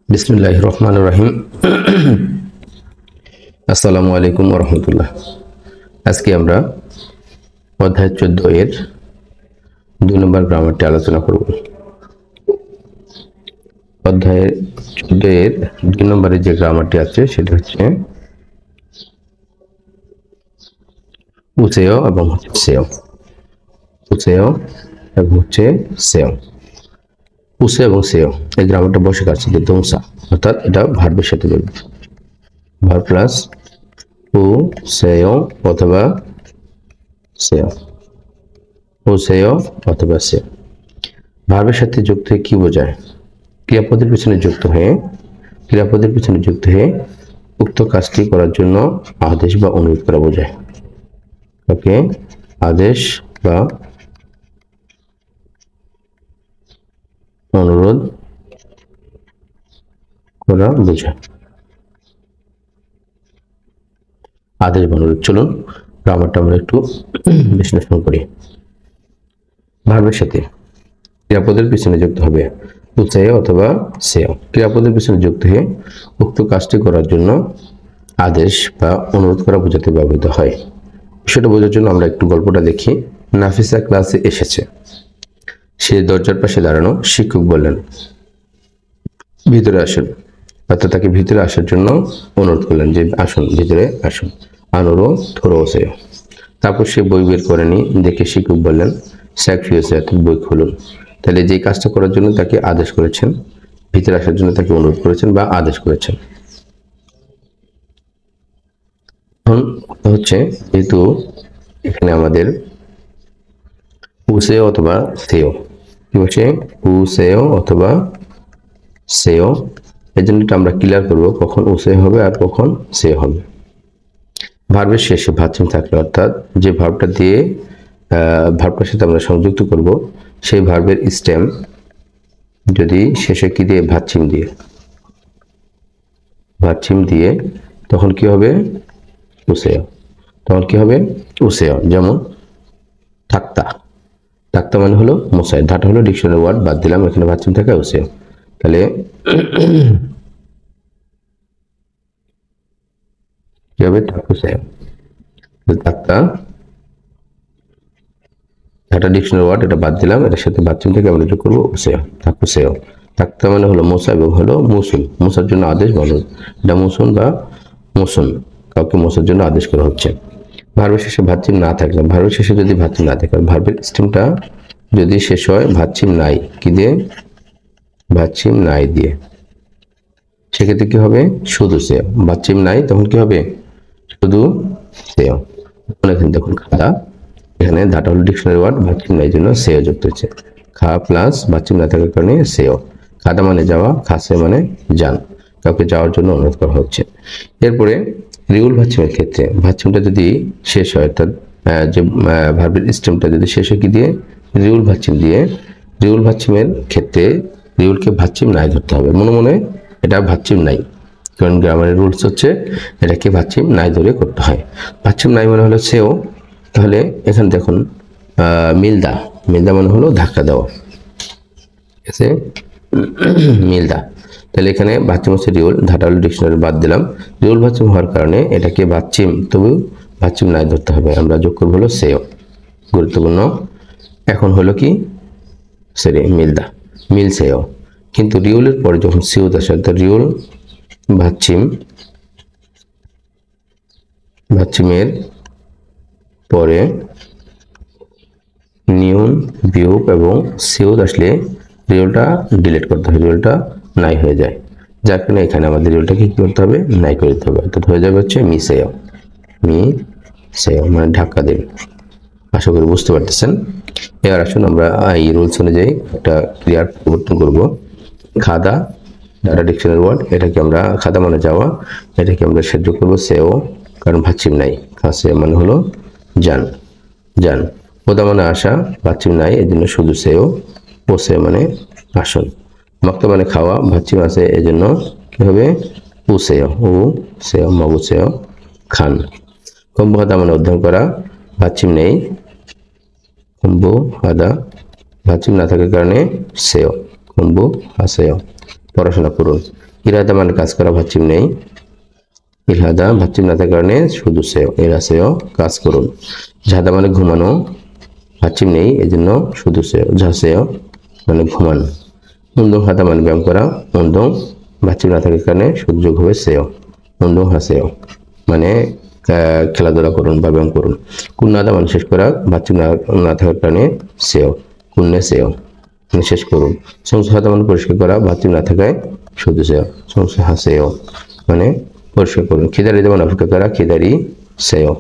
বিসমিল্লাহির রহমানির রহিম। আসসালামু আলাইকুম ওয়া রাহমাতুল্লাহ। আজকে আমরা অধ্যায় 14 এর 2 নম্বর গ্রামারটি আলোচনা করব। অধ্যায় 14 এর 2 নম্বরে যে গ্রামারটি আছে সেটা হচ্ছে উসেয় এবং সেয়। উসেয় এবং সেয়। উসে এবং সেয় এই গ্রামারটা বসে আছে যে দংসা, অর্থাৎ এটা ভার্বের সাথে যাবে। ভার্ব প্লাস উসেয় অথবা সেয়। উসেয় অথবা সেয় ভার্বের সাথে যুক্ত হয়ে কি বোঝায়? ক্রিয়াপদের পিছনে যুক্ত হয়ে উক্ত কাজটি করার জন্য আদেশ বা অনুরোধ করা বোঝায়। ওকে, আদেশ বা অনুরোধ করা বোঝায়। আদেশ বা অনুরোধ। চলুন গ্রামারটা আমরা একটু বিশ্লেষণ করি। ভার্বের সাথে ক্রিয়াপদের পিছনে যুক্ত হবে উৎসাহ অথবা সেয়। ক্রিয়াপদের পিছনে যুক্ত হয়ে উক্ত কাজটি করার জন্য আদেশ বা অনুরোধ করা বোঝাতে ব্যবহৃত হয়। সেটা বোঝার জন্য আমরা একটু গল্পটা দেখি। নাফিসা ক্লাসে এসেছে। সে দরজার পাশে দাঁড়ানো। শিক্ষক বললেন, ভিতরে আসুন। অর্থাৎ তাকে ভিতরে আসার জন্য অনুরোধ করলেন যে আসুন, ভিতরে আসুন। আনুরো থোরো সেয়। তারপর সে বই বের করেনি দেখে শিক্ষক বললেন, স্যাকফিউসে, অর্থাৎ বই খুলুন। তাহলে যে কাজটা করার জন্য তাকে আদেশ করেছেন, ভিতরে আসার জন্য তাকে অনুরোধ করেছেন বা আদেশ করেছেন। এখন হচ্ছে যেহেতু এখানে আমাদের উসেয় অথবা সেয় কি বলছে, উসেয় অথবা সেয়, এই জন্য আমরা ক্লিয়ার করবো কখন উসেয় হবে আর কখন সেয় হবে। ভার্বের শেষে ভার্ব থাকলে, অর্থাৎ যে ভার্বটা দিয়ে ভার্বটার সাথে আমরা সংযুক্ত করব সেই ভার্বের স্টেম যদি শেষে কি দিয়ে ভার্ব দিয়ে তখন কি হবে উসেয়। যেমন থাকতা। থাকতা মানে হলো মশাই। ধাটা হলো ডিকশনারি ওয়ার্ড, বাদ দিলাম, এখানে ভার্ব থাকে উসেয়। তাহলে কি হবে থাকুসেয়। থাকতা একটা ডিকশনারি ওয়ার্ড, এটা বাদ দিলাম, এটার সাথে ভার্ব থেকে আমরা যোগ করবো উসেয়, থাকুসেয়। থাকতা মানে হলো মশা এবং হলো মুসুন। মশার জন্য আদেশ বলো, এটা মুসুন বা মুসুন, কাউকে মশার জন্য আদেশ করা হচ্ছে। ভার্বের শেষে ভার্ব না থাকলে, ভার্বের শেষে যদি ভার্ব না থাকে, ভার্বের স্টেমটা যদি শেষ হয় ভার্ব নাই কি দিয়ে, ভার্ব নাই দিয়ে, সেক্ষেত্রে কি হবে শুধু সেয়। ভার্ব নাই তখন কি হবে শুধু সেয়। এখানে দেখুন খাতা, এখানে ধাটা হলো ডিকশনারি ওয়ার্ড, ভার্ব নাই জন্য সেয় যুক্ত হচ্ছে। খা প্লাস ভার্ব না থাকার কারণে সেয়। খাদা মানে যাওয়া, খাসে মানে যান, কাউকে যাওয়ার জন্য অনুরোধ করা হচ্ছে। এরপরে রিউল ভার্বের ক্ষেত্রে ভার্বটা যদি শেষ হয়, অর্থাৎ যে ভার্বের স্টেমটা যদি শেষ হয় কি দিয়ে, রিউল ভার্ব দিয়ে, রিউল ভার্বের ক্ষেত্রে রিউলকে ভার্ব নাই ধরতে হবে। মনে মনে এটা ভার্ব নাই, কারণ গ্রামারের রুলস হচ্ছে এটাকে ভার্ব নাই ধরে করতে হয়। ভার্ব নাই মানে হলো সেও। তাহলে এখানে দেখুন মিলদা, মিলদা মানে হলো ধাক্কা দেওয়া, ঠিক আছে, মিলদা। তাহলে এখানে ভার্ব হচ্ছে রিউল, ধাটা হলো ডিকশনারি, বাদ দিলাম। রিউল ভার্ব হওয়ার কারণে এটাকে ভার্ব, তবু ভার্ব নাই ধরতে হবে। আমরা যোগ করবো হলো সেও, গুরুত্বপূর্ণ। এখন হলো কি মিলদা, মিল সেও। কিন্তু রিউলের পরে যখন সিউদ আসে, অর্থাৎ রিউল ভার্বের পরে নিউন বিয়োগ এবং সিউদ আসলে রিউলটা ডিলিট করতে হবে, রিউলটা নাই হয়ে যায়। যার কারণে এখানে আমাদের রিউলটাকে কি করতে হবে, নাই করে দিতে হবে। অর্থাৎ হয়ে যাবে হচ্ছে মিসেয়, মানে ধাক্কা দেবে। আশা করি বুঝতে পারতেছেন। এবার আসুন আমরা এই রুলস অনুযায়ী একটা ক্রিয়ার পরিবর্তন করব। খাদা, ডাটা ডিকশনারি ওয়ার্ড, এটাকে আমরা খাদা মানে যাওয়া, এটাকে আমরা সেদ্ধ করবো সেও, কারণ ভার্ব নাই। খাসে মানে হলো যান, যান। ওদা মানে আসা, ভার্ব নাই, এই জন্য শুধু সেও। পোসে মানে আসুন। মক্ত মানে খাওয়া, ভার্ব আছে, এই জন্য কি হবে উসেয়, ও সেও, মগুসেয়, খান। কম্বু হাদা মানে অধ্যয়ন করা, ভার্ব নেই, কম্বু হাদা, ভার্ব না থাকার কারণে সেও, কম্বু হাসেয়, পড়াশোনা করুন। ইরাদা মানে কাজ করা, ভাচ্চিম নেই। ইরাদা ভাচ্চিম না থাকার কারণে শুধু সেও, এরা সেও কাজ করুন। জাদা মানে ঘুমানো, ভাচ্চিম নেই এই জন্য শুধু সেও, যা সেও মানে ঘুমান। উন্দং হাদা মানে ব্যায়াম করা, উন্দং ভাচ্চিম না থাকার কারণে শুধু যোগ হবে সেও, উন্দং হাসেও মানে খেলাধুলা করুন বা ব্যায়াম করুন। কুন্নাদা মানে শেষ করা, ভাচ্চিম না থাকার কারণে সেও, কুন্নে সেও মানে শেষ করুন। সংসাহাদা মানে পরিষ্কার করা, ভাচ্চিম না থাকায় শুধু সেও, সংসাহাসেও মানে পরিষ্কার করুন। খিদারি যেমন অপেক্ষা করা, খিদারি সেও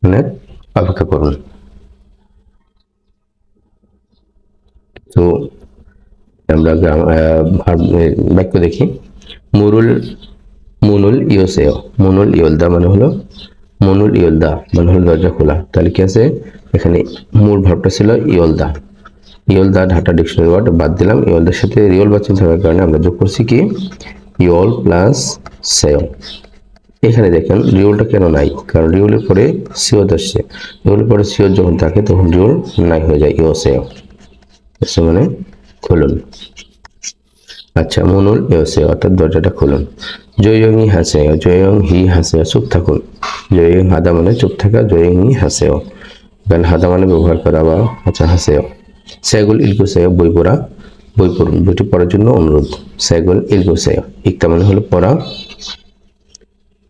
মানে অপেক্ষা করুন। তো আমরা বাক্য দেখি। মুনুল ইয়োসেও, মুনুল ইয়োলদা মানে হলো, মুনুল ইয়োলদা মানে হলো দরজা খোলা। তাহলে কি আছে এখানে, মূল ভাবটা ছিল ইয়োলদা, ইয়োলদা ঢাটা ডিকশনারি ওয়ার্ড বাদ দিলাম। ইয়োলদার সাথে রিওল বাচ্চা থাকার কারণে আমরা যোগ করছি কি ইয়োল প্লাস সেও। এখানে দেখেন রিওলটা কেন নাই, কারণ রিওলের পরে সিও আসছে, রিওলের পরে সিও যখন থাকে তখন রিওল নাই হয়ে যায়, ইও সেও মানে খুলুন। আচ্ছা, মুনুল ইয়োসেও অর্থাৎ দরজাটা খুলুন। জয়ং হাসেও, জয়ং হি হাসেও চুপ থাকুন। জয়ং হাদা মানে চুপ থাকা, জয়ং হি হাসেও কারণ হাদা মানে ব্যবহার করা বা আচ্ছা হাসেও। সেগুল ইলগুসেও বই পড়া, বই পড়ুন, বইটি পড়ার জন্য অনুরোধ। সেগুল ইলগুসেও, ইকতা মানে হলো পড়া,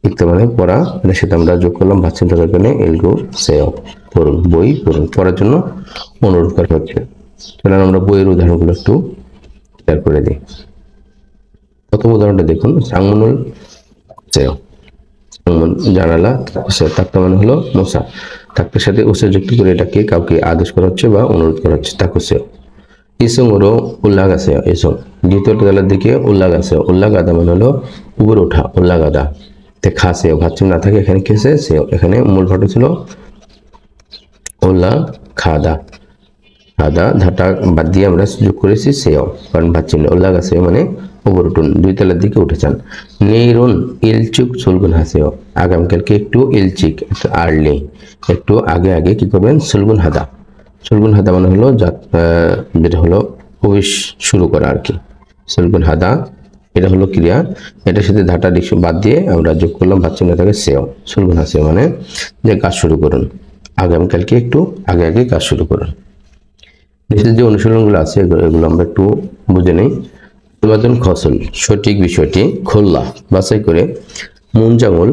ইকতা মানে পড়া, এর সাথে আমরা যোগ করলাম ভাচ্চিম থাকার কারণে ইলগুসেও পড়ুন, বই পড়ুন, পড়ার জন্য অনুরোধ করা হচ্ছে। চলুন আমরা বইয়ের উদাহরণগুলো একটু শেয়ার করে দিই। প্রথম উদাহরণটা দেখুন, সাংমুনুল সেও, জানালা তাক্তা মানে হলো মশা, তাক্তার সাথে ওসে যুক্ত করে এটাকে কাউকে আদেশ করা হচ্ছে বা অনুরোধ করা হচ্ছে, তাকুসেও। ইসং ওরো উল্লাগ আছে, ইসং দ্বিতীয় তলার দিকে উল্লাগ আছে, উল্লাগ আদা মানে হলো উপরে ওঠা, উল্লাগ আদা তে খাসেও ভাচ্চিম না থাকে এখানে কেসে সেও, এখানে মূল ভাবটা ছিল উল্লাগ খাদা, আদা ধাটা বাদ দিয়ে আমরা যোগ করেছি সেও, কারণ ভাচ্চিম উল্লাগ আছে মানে উপর উঠুন, দুই তলার দিকে উঠেছেন। নেইরুন ইলচুক সুলগুন হাসেও, আগামীকালকে একটু ইলচিক একটু আর্লি, একটু আগে আগে কি করবেন সুলগুন হাদা, সুলগুন হাদা মানে হলো যেটা হলো প্রবেশ শুরু করা আর কি, সুলগুন হাদা এটা হলো ক্রিয়া, এটার সাথে ধাটা ডিকশন বাদ দিয়ে আমরা যোগ করলাম ভাচ্চিম না থাকে সেও, সুলগুন হাসেও মানে যে কাজ শুরু করুন, আগামীকালকে একটু আগে আগে কাজ শুরু করুন। নিচের যে অনুশীলনগুলো আছে এগুলো আমরা একটু বুঝে নেই। উৎপাদন ফসল সঠিক বিষয়টি খোল্লা বাছাই করে মুনজামুল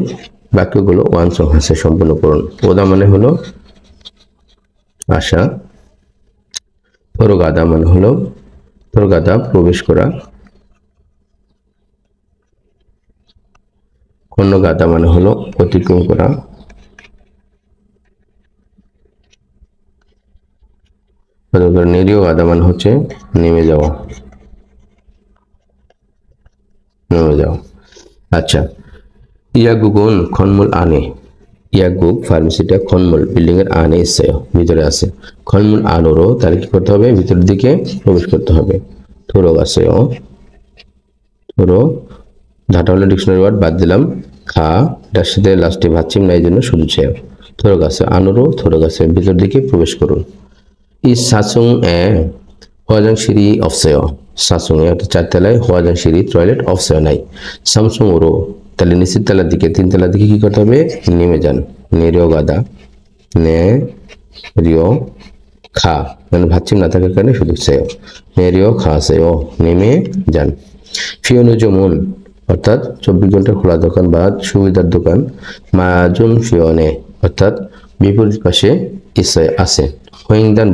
বাক্যগুলো ওয়ান সংহাসে সম্পূর্ণ করুন। ওদা মানে হলো আশা, থরগাদা মানে হলো থরগাদা প্রবেশ করা, কন্যগাদা মানে হলো অতিক্রম করা, নিরীহ গাদা মানে হচ্ছে নেমে যাওয়া, নেমে যাওয়া। আচ্ছা, ইয়াগুগুন খনমূল আনে, ইয়াগুগ ফার্মেসিটা খনমূল বিল্ডিং এর আনে এসে ভিতরে আছে, খনমূল আনোরও তাহলে কি করতে হবে ভিতরের দিকে প্রবেশ করতে হবে। থোরো আছে ও, থোরো ধাটা হলো ডিকশনারি ওয়ার্ড বাদ দিলাম, খা এটার সাথে লাস্টে ভাচ্চিম নাই জন্য শুধু ছে, থোরো গাছে আনোরও, থোরো গাছে ভিতর দিকে প্রবেশ করুন। ই সাসুং এ হোয়াজাং সিঁড়ি অফসেও, সাসুং এ একটা চারতলায় হোয়াজাং সিঁড়ি টয়লেট অফসেও নাই। সামসুং ওরো তাহলে নিচের তলার দিকে তিন তলার দিকে কি করতে হবে নেমে যান, নেরিও গাদা, নে রিও খা মানে ভাচ্চিম না থাকার কারণে শুধু সেও, নেরিও খা সেও নেমে যান। ফিওনো যেমন অর্থাৎ 24 ঘন্টা খোলা দোকান বা সুবিধার দোকান, মাজুন ফিওনে অর্থাৎ বিপরীত পাশে ইসে আছে। হইংদান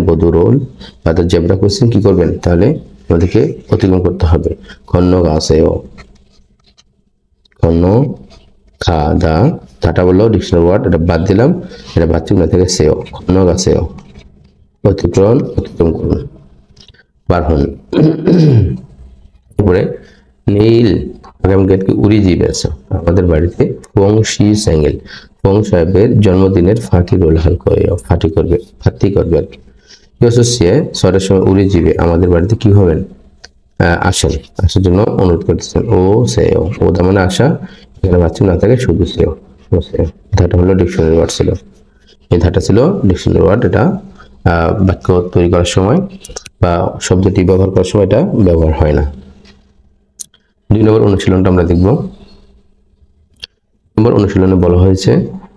বধু রোল অর্থাৎ জেব্রা ক্রসিং কি করবেন তাহলে ওদেরকে অতিক্রম করতে হবে। খন্ন গাছেও, খন্ন খা দা ধাটা বললো ডিকশনারি ওয়ার্ড এটা বাদ দিলাম, এটা ভাচ্চিম না থেকে সেও, খন্ন গাছেও অতিক্রম করুন বার হন। এরপরে নীল আগামীকালকে উড়ি জিবে আছে আমাদের বাড়িতে ফং শি স্যাঙ্গেল, ফং সাহেবের জন্মদিনের ফাঁকি রোল হাল করে ফাতি করবে আর কি। সরের সময় উড়ি জিবে আমাদের বাড়িতে কি হবেন আসেন, আসার জন্য অনুরোধ করতেছেন। ও সেও, ও তার মানে আসা, এখানে ভাচ্চিম না থাকে শুধু সেও, ও সেও ধাটা হলো ডিকশনারি ওয়ার্ড ছিল, এই ধাটা ছিল ডিকশনারি ওয়ার্ড, এটা বাক্য তৈরি করার সময় বা শব্দটি ব্যবহার করার সময় এটা ব্যবহার হয় না। 2 নম্বর অনুশীলনটা আমরা দেখব। নম্বর অনুশীলনে বলা হয়েছে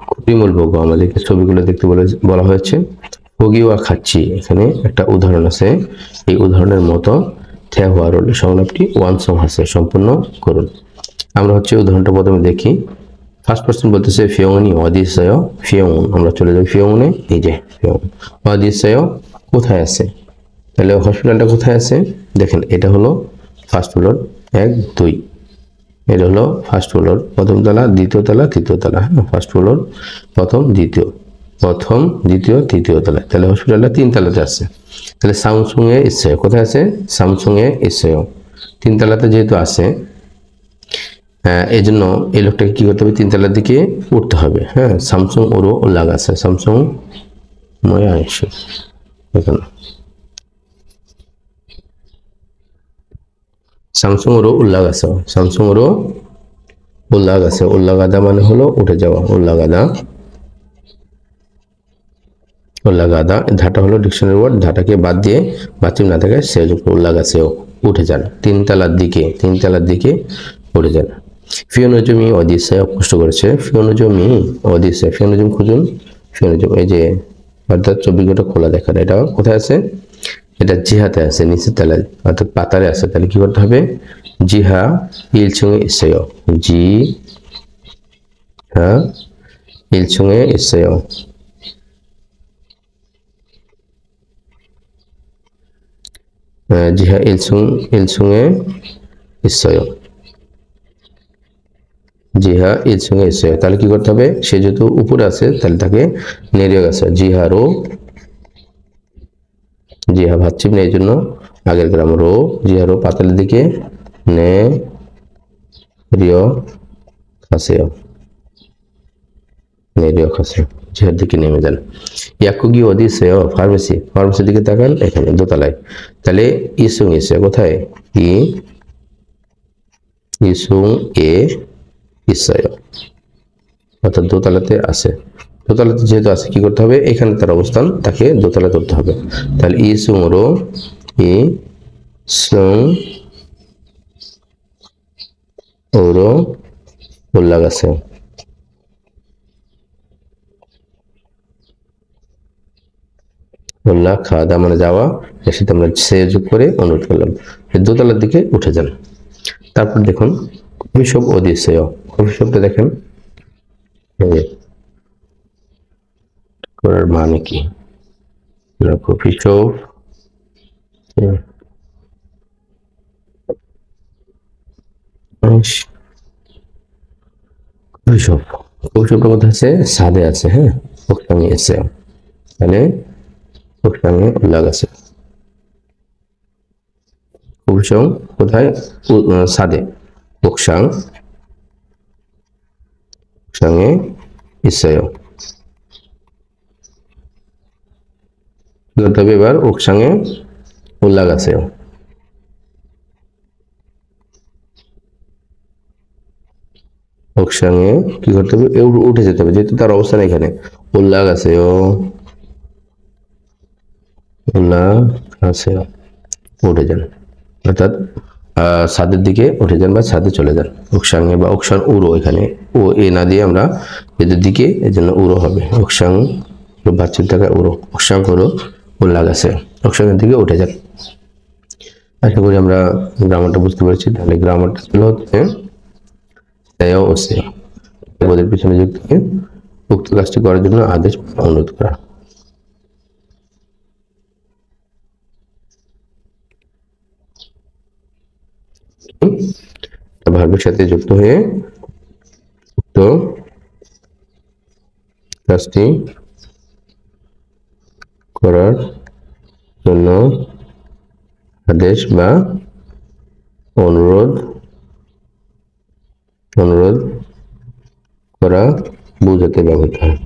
খুঁটিমূলক, আমাদেরকে ছবিগুলো দেখতে বলা হয়েছে। হগিওয়া খাচ্ছি, এখানে একটা উদাহরণ আছে। এই উদাহরণের মতো থেওয়ারল সংলাপটি ওয়ানসং আছে, সম্পূর্ণ করুন। আমরা হচ্ছে উদাহরণটা প্রথমে দেখি। ফার্স্ট পারসন বলতেছে ফিওনি অদিসয় ফিওন, আমরা চলে যাই ফিওনে। এই যে ফিওন অদিসয় কোথায় আছে, তাহলে হসপিটালটা কোথায় আছে দেখেন, এটা হলো ফার্স্ট ফ্লোর 1 2, এটা হলো ফার্স্ট ফ্লোর, প্রথম তলা, দ্বিতীয় তলা, তৃতীয় তলা। হ্যাঁ, ফার্স্ট ফ্লোর, প্রথম দ্বিতীয়, তৃতীয় তলা। তাহলে হসপিটালটা 3 তলাতে আছে। তাহলে স্যামসুং এ ইসেও কোথায় আছে, স্যামসুং এ ইসেও 3 তলাতে যেহেতু আছে, এই জন্য এই লোকটাকে কি করতে হবে, 3 তলার দিকে উঠতে হবে। হ্যাঁ, স্যামসুং ওরও লাগা আছে, স্যামসুং ময়া এসে এখানে স্যামসুং ওরও উল্লাগ আছে, স্যামসুং ওরও উল্লাগ আছে। উল্লাগাদা মানে হলো উঠে যাওয়া, উল্লাগাদা। উল্লাগাদা ধাটা হলো ডিকশনারি ওয়ার্ড, ধাটাকে বাদ দিয়ে বাচ্চিম না থাকে সে যুক্ত উল্লাগ আছে, উঠে যান 3 তলার দিকে, 3 তলার দিকে উঠে যান। ফিওনোজমি অদিশায় কষ্ট করেছে, ফিওনোজমি অদিশায়, ফিওনোজম খুঁজুন। ফিওনোজম এই যে অর্থাৎ 24 ঘন্টা খোলা দেখার, এটা কোথায় আছে, এটা জিহাতে আছে, নিচের তলায় অর্থাৎ পাতারে আছে। তাহলে কি করতে হবে, জিহা ইলছুঙে ইসেয়, জি হ্যাঁ ইলছুঙে ইসেয়, জিহা ইলছুঙে ইসেয়, জিহা ইলছুঙে ইসেয়। তাহলে কি করতে হবে, সে যেহেতু উপরে আছে তাহলে তাকে নেড়ে গেছে, জিহারো, জিহা ভাবছি না, এই জন্য আগের গ্রাম রো, জিহারো পাতালের দিকে, নে রিয় খাসেও, নে রিয় খাসেও, জিহার দিকে নেমে যান। ইয়াকুগি অদিসেও ফার্মেসি, ফার্মেসির দিকে তাকান, এখানে দোতলায়। তাহলে ইসুং এসে কোথায়, ইসুং এ ইসেও অর্থাৎ দোতলাতে আছে। দোতলাতে যেহেতু আছে কি করতে হবে, এখানে তার অবস্থান, তাকে দোতলা করতে হবে। তাহলে ইসুং রো ই সুং ওরো উল্লাগ আছে, উল্লাগ খাওয়া দাওয়া মানে যাওয়া, এর সাথে আমরা সে যোগ করে অনুরোধ করলাম দোতলার দিকে উঠে যান। তারপর দেখুন অভিশপ অদিসেয়, অভিশপটা দেখেন করার মানে কি, অভিশপ অভিশপ, অভিশপটা কোথায় আছে, সাদে আছে। হ্যাঁ, ওখানে এসে, তাহলে ওখানে উল্লাগ আছে। অভিশং কোথায়, সাদে, ওকসাং ওকসাংয়ে ইসেয় করতে হবে, এবার ওকসাংয়ে উল্লাগ আছে, ওকসাংয়ে কি করতে হবে, উঠে যেতে হবে, যেহেতু তার অবস্থান এখানে, উল্লাগ আছে, উল্লাগ আছে, উঠে যান অর্থাৎ ছাদের দিকে উঠে যান বা ছাদে চলে যান। ওকসাংয়ে বা ওকসান উড়ো, এখানে ও এ না দিয়ে আমরা এদের দিকে, এই জন্য উড়ো হবে, ওকসাং বাচ্চার টাকা উড়ো, ওকসাং করো উল্লাগ আছে, ওকসাংয়ের দিকে উঠে যান। আশা করি আমরা গ্রামারটা বুঝতে পেরেছি। তাহলে গ্রামারটা ছিল হচ্ছে ওদের পিছনে যুক্ত হয়ে উক্ত কাজটি করার জন্য আদেশ অনুরোধ করা। ভার্বের সাথে যুক্ত হয়ে উক্ত কাজটি করার জন্য আদেশ বা অনুরোধ করা বোঝাতে ব্যবহৃত হয়।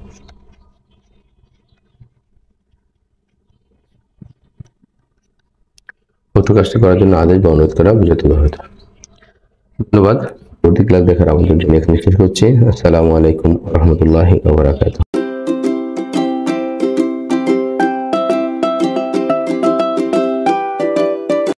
উক্ত কাজটি করার জন্য আদেশ বা অনুরোধ করা বোঝাতে ব্যবহৃত হয়। ধন্যবাদ। পরবর্তী ক্লাস দেখার আমন্ত্রণ জানিয়ে এখানে শেষ করছি। আসসালামু আলাইকুম ওয়া রাহমাতুল্লাহি ওয়া বারাকাতুহু।